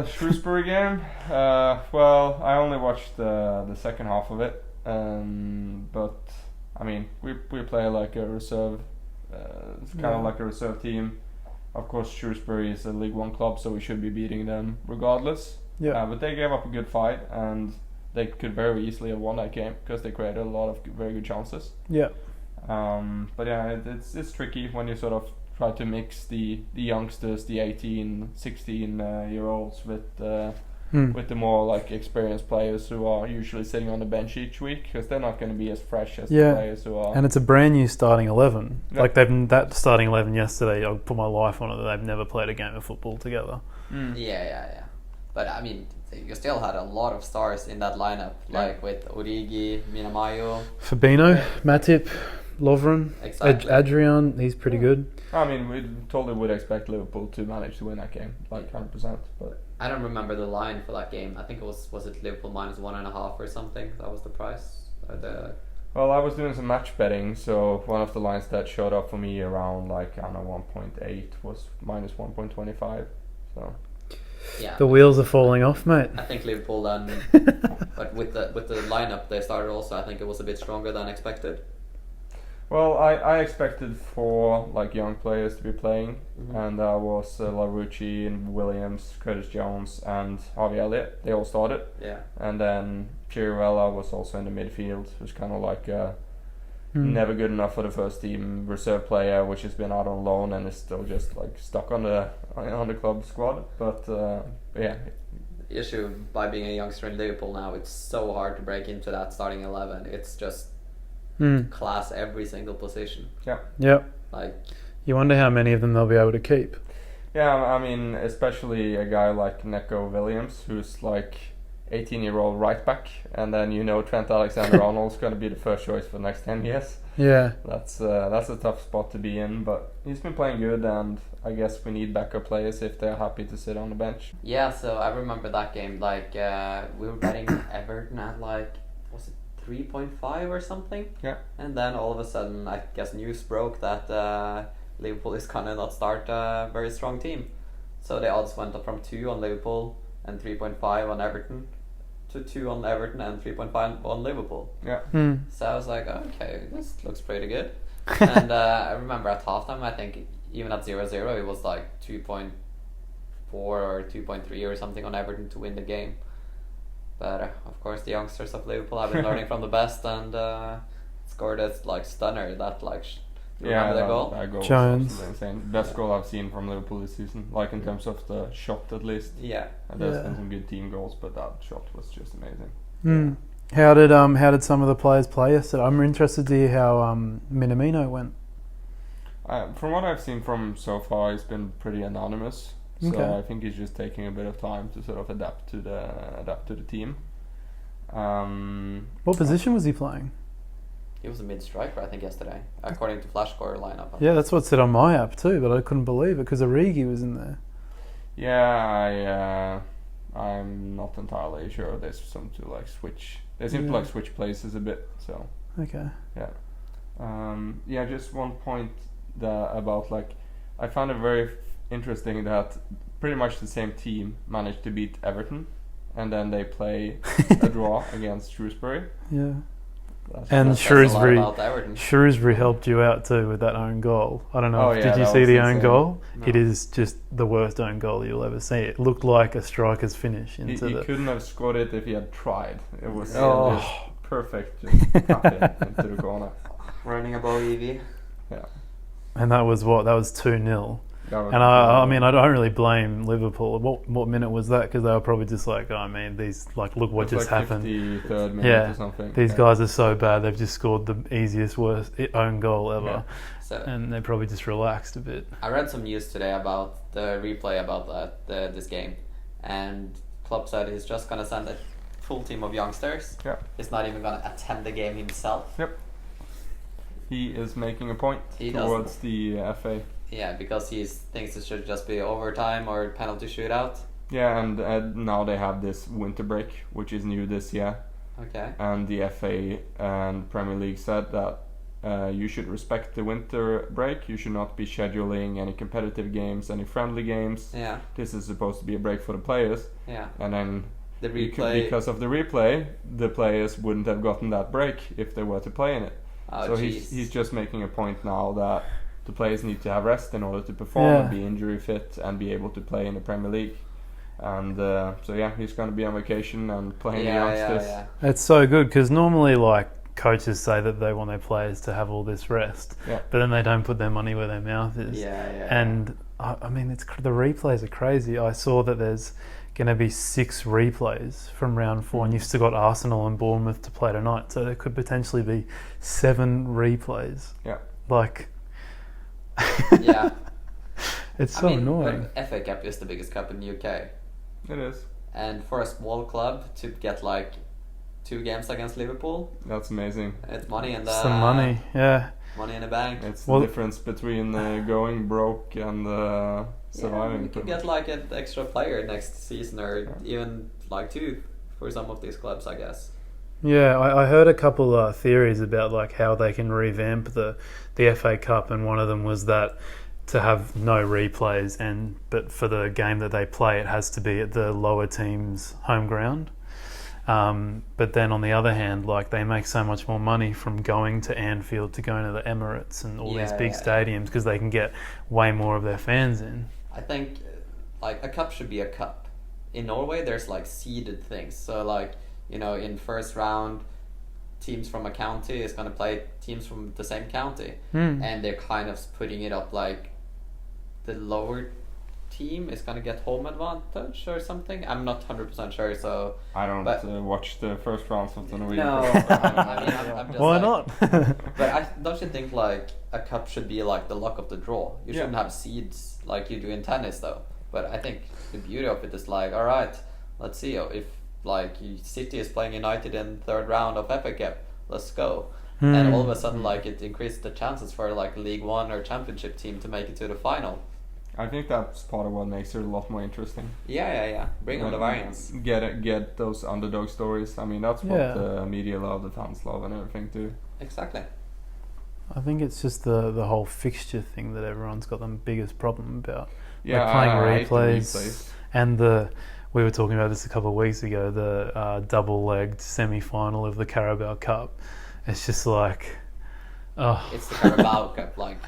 Shrewsbury game. Well, I only watched the second half of it, but I mean, we play like a reserve. It's kind of like a reserve team. Of course, Shrewsbury is a League One club, so we should be beating them regardless. Yeah. But they gave up a good fight, and they could very easily have won that game because they created a lot of very good chances. Yeah. But yeah, it's tricky when you sort of try to mix the youngsters, the 18, 16 year olds with the more like experienced players who are usually sitting on the bench each week because they're not going to be as fresh as the players who are. And it's a brand new starting 11. Yeah. Like that starting 11 yesterday, I put my life on it that they've never played a game of football together. Yeah. But I mean, you still had a lot of stars in that lineup, like with Origi, Minamayo, Fabinho, Matip, Lovren, Exactly. Adrian, he's pretty good. I mean, we totally would expect Liverpool to manage to win that game, like 100%. But I don't remember the line for that game. I think it was it Liverpool -1.5 or something? That was the price. well, I was doing some match betting, so one of the lines that showed up for me around like 1.8 was -1.25. So Yeah. The wheels are falling off, mate. I think Liverpool then, but with the lineup they started also, I think it was a bit stronger than expected. well, I expected 4 like young players to be playing, Mm-hmm. and that was Larouci and Williams, Curtis Jones, and Harvey Elliott. They all started. Yeah. And then Chirivella was also in the midfield, who's kind of like never good enough for the first team reserve player, which has been out on loan and is still just like stuck on the club squad. But yeah, The issue by being a youngster in Liverpool now, it's so hard to break into that starting 11. It's just class every single position. Yep. Like, You wonder how many of them they'll be able to keep. yeah. I mean, especially a guy like Neco Williams, who's like 18-year-old right back, and then Trent Alexander-Arnold's going to be the first choice for the next 10 years. Yeah. That's a tough spot to be in, but he's been playing good, and I guess we need backup players if they're happy to sit on the bench. yeah, so I remember that game. Like, we were betting Everton at like, was it 3.5 or something? Yeah. And then all of a sudden, I guess news broke that Liverpool is gonna not start a very strong team. So the odds went up from 2 on Liverpool and 3.5 on Everton to 2 on Everton and 3.5 on Liverpool. Yeah. So I was like, okay, this looks pretty good. And I remember at halftime, I think even at 0-0, it was like 2.4 or 2.3 or something on Everton to win the game. But of course, the youngsters of Liverpool have been learning from the best and scored a like stunner. That like, you remember that goal? That goal Jones. was insane. Best goal I've seen from Liverpool this season, like in terms of the shot at least. Yeah. And there's been some good team goals, but that shot was just amazing. How did some of the players play yesterday? I'm interested to hear how Minamino went. From what I've seen from so far, he's been pretty anonymous. So Okay. I think he's just taking a bit of time to sort of adapt to the team. What position was he playing? He was a mid-striker, I think, yesterday, according to FlashScore lineup. Yeah, that's what said on my app too, but I couldn't believe it because Origi was in there. Yeah, I'm not entirely sure. They seem to like switch. They seem to like switch places a bit. So Okay. yeah. Just one point about like, I found it very interesting that pretty much the same team managed to beat Everton, and then they play a draw against Shrewsbury. Yeah. That's And That says a lot Shrewsbury, about Everton. Shrewsbury helped you out too with that own goal. I don't know. Oh, yeah, Did you that see was the own insane. goal? No. It is just the worst own goal you'll ever see. It looked like a striker's finish He into the. couldn't have scored it if he had tried. It was Oh. just perfect, just tap it into the corner. Running above Evie. Yeah. And that was what? That was 2-0. That was And I mean, I don't really blame Liverpool. What minute was that? Because they were probably just like, oh man, these like, look what it was just like happened. 53rd minute Yeah, or something. These guys are so bad. They've just scored the easiest, worst own goal ever, Yeah. So and they probably just relaxed a bit. I read some news today about the replay about this game, and Klopp said he's just gonna send a full team of youngsters. Yeah. He's not even gonna attend the game himself. Yep. He is making a point He towards the FA. Yeah, because he thinks it should just be overtime or penalty shootout. Yeah, and now they have this winter break, which is new this year. Okay. And the FA and Premier League said that you should respect the winter break. You should not be scheduling any competitive games, any friendly games. Yeah. This is supposed to be a break for the players. Yeah. And then The replay. because of the replay, the players wouldn't have gotten that break if they were to play in it. Oh, So he's just making a point now that the players need to have rest in order to perform and be injury fit and be able to play in the Premier League. And he's going to be on vacation and playing against this. Yeah. It's so good because normally, like, coaches say that they want their players to have all this rest, but then they don't put their money where their mouth is. And I mean, the replays are crazy. I saw that there's going to be 6 replays from round 4, and you've still got Arsenal and Bournemouth to play tonight, so there could potentially be 7 replays. Yeah. Like, Yeah. it's so annoying. FA Cup is the biggest cup in the UK. It is. And for a small club to get like 2 games against Liverpool, That's amazing. it's money in the Some money, yeah. money in the bank. It's the difference between going broke and surviving. You could get like an extra player next season, or even like 2 for some of these clubs, I guess. Yeah, I heard a couple theories about like how they can revamp the FA Cup, and one of them was that to have no replays, but for the game that they play, it has to be at the lower team's home ground. But then on the other hand, like, they make so much more money from going to Anfield to going to the Emirates and all these big stadiums because they can get way more of their fans in. I think like a cup should be a cup. In Norway, there's like seeded things. So like, you know, in first round, teams from a county is going to play teams from the same county, and they're kind of putting it up like the lower team is going to get home advantage or something. I'm not 100% sure, so I don't watch the first rounds of the Norwegian. No, I mean, I'm just why like, not? But don't you think like a cup should be like the luck of the draw? You shouldn't have seeds like you do in tennis, though. But I think the beauty of it is like, all right, let's see if like City is playing United in third round of FA Cup, let's go. And all of a sudden, like, it increased the chances for like League One or Championship team to make it to the final. I think that's part of what makes it a lot more interesting. Yeah. Bring on the variants. Get those underdog stories. I mean, that's what the media love, the fans love, and everything too. Exactly. I think it's just the whole fixture thing that everyone's got the biggest problem about. Yeah, like playing I hate the replays. And we were talking about this a couple of weeks ago, the double-legged semi-final of the Carabao Cup. It's just like, it's the Carabao Cup, like.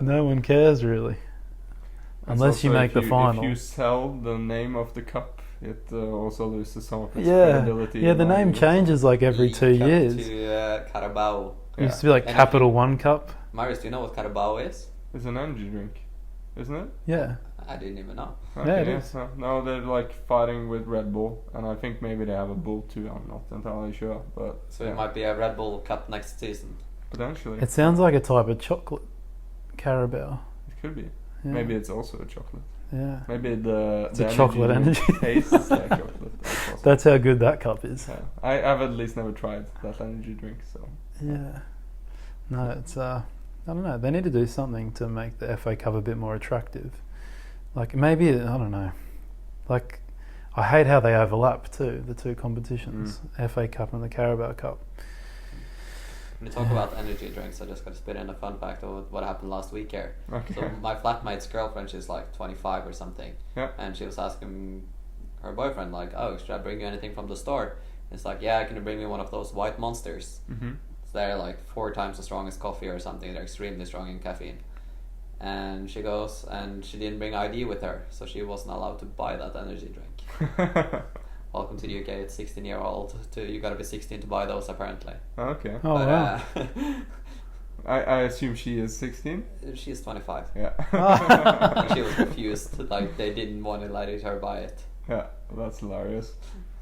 No one cares really. Unless you make the final. If you sell the name of the cup, it also loses some of its credibility. Yeah, the name changes like every 2 years. To Carabao. It used to be like Capital One Cup. Marius, do you know what Carabao is? It's an energy drink, isn't it? Yeah. I didn't even know. Okay, Yeah, it is. No, they're like fighting with Red Bull, and I think maybe they have a Bull too. I'm not entirely sure, but so it might be a Red Bull Cup next season. Potentially. It sounds like a type of chocolate, Carabao. It could be. Yeah. Maybe it's also a chocolate. Yeah. Maybe the a chocolate energy. tastes like chocolate. That's how good that cup is. Yeah. I've at least never tried that energy drink, so. Yeah. No, it's I don't know. They need to do something to make the FA Cup a bit more attractive. Like maybe I don't know. Like I hate how they overlap too, the two competitions, FA Cup and the Carabao Cup. When you talk about energy drinks, I just got to spit in a fun fact of what happened last week here. Okay. So my flatmate's girlfriend, she's like 25 or something, yeah. And she was asking her boyfriend like, "Oh, should I bring you anything from the store?" And it's like, "Yeah, can you bring me one of those white monsters?" Mm-hmm. So they're like 4 times the strongest coffee or something. They're extremely strong in caffeine. And she goes, and she didn't bring ID with her, so she wasn't allowed to buy that energy drink. Welcome to the UK. It's 16-year-old. You gotta be 16 to buy those, apparently. Okay. Oh, But, wow. I assume she is 16? She's 25. Yeah. And she was confused. Like, they didn't want to let her buy it. Yeah, that's hilarious.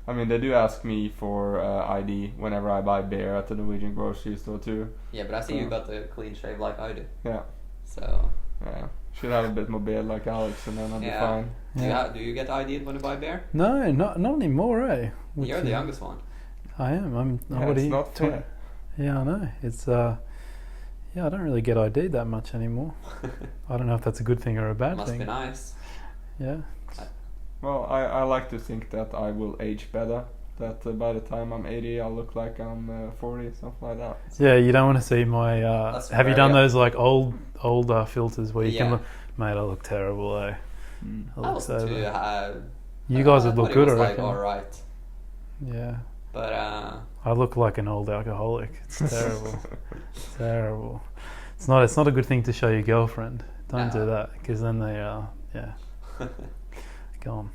I mean, they do ask me for ID whenever I buy beer at the Norwegian grocery store too. Yeah, but I see you got the clean shave like I do. Yeah. So. Yeah. Should have a bit more beard like Alex, and then I'll be fine. Yeah. Do you get ID'd when you buy beer? No, not anymore, eh? You're the youngest one. I am. It's not fair. Yeah, I know. It's I don't really get ID'd that much anymore. I don't know if that's a good thing or a bad Must thing. be nice. Yeah. Well, I like to think that I will age better that by the time I'm 80, I'll look like I'm 40, something like that. Yeah, you don't want to see my. Have you done those like old filters where you can look? Mate, I look terrible. I look so bad. You guys would look good, I reckon. All right. Yeah. But I look like an old alcoholic. It's terrible. Terrible. It's not a good thing to show your girlfriend. Don't do that, because then they Go on.